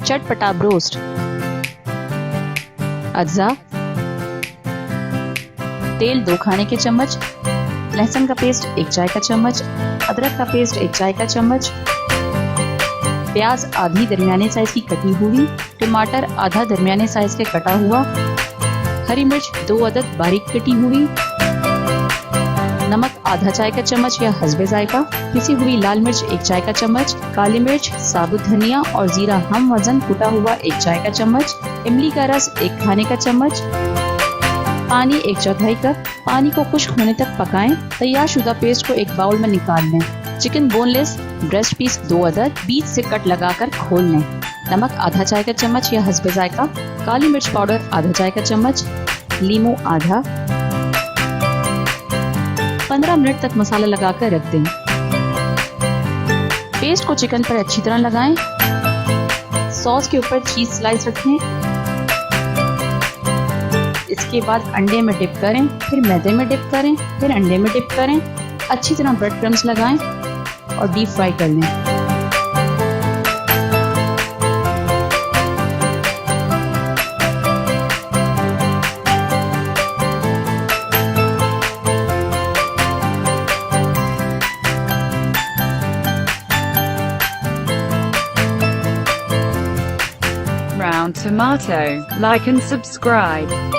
चटपटा ब्रोस्ट। अज्जा, तेल 2 खाने के चम्मच, लहसुन का पेस्ट 1 चाय का चम्मच, अदरक का पेस्ट 1 चाय का चम्मच, प्याज आधी दरमियाने साइज की कटी हुई, टमाटर आधा दरमियाने साइज के कटा हुआ, हरी मिर्च 2 अदद बारीक कटी हुई, नमक आधा चाय का चम्मच या हस्बे जायका, पिसी हुई लाल मिर्च 1 चाय का चम्मच, काली मिर्च, साबुत धनिया और जीरा हम वजन कुटा हुआ 1 चाय का चम्मच, इमली का रस 1 खाने का चम्मच, पानी 1/4 कप। पानी को खुश्क होने तक पकाएं। तैयार शुदा पेस्ट को एक बाउल में निकाल लें। चिकन बोनलेस ब्रेस्ट पीस 2 अदद बीच से कट लगाकर खोल लें। नमक आधा चाय का चम्मच या हस्बे जायका, काली मिर्च पाउडर आधा चाय का चम्मच, लीमू आधा। 15 मिनट तक मसाला लगाकर रख दें। पेस्ट को चिकन पर अच्छी तरह लगाएं। सॉस के ऊपर चीज स्लाइस रखें। इसके बाद अंडे में डिप करें, फिर मैदे में डिप करें, फिर अंडे में डिप करें। अच्छी तरह ब्रेड क्रम्स लगाएं और डीप फ्राई कर लें। Round tomato, like and subscribe.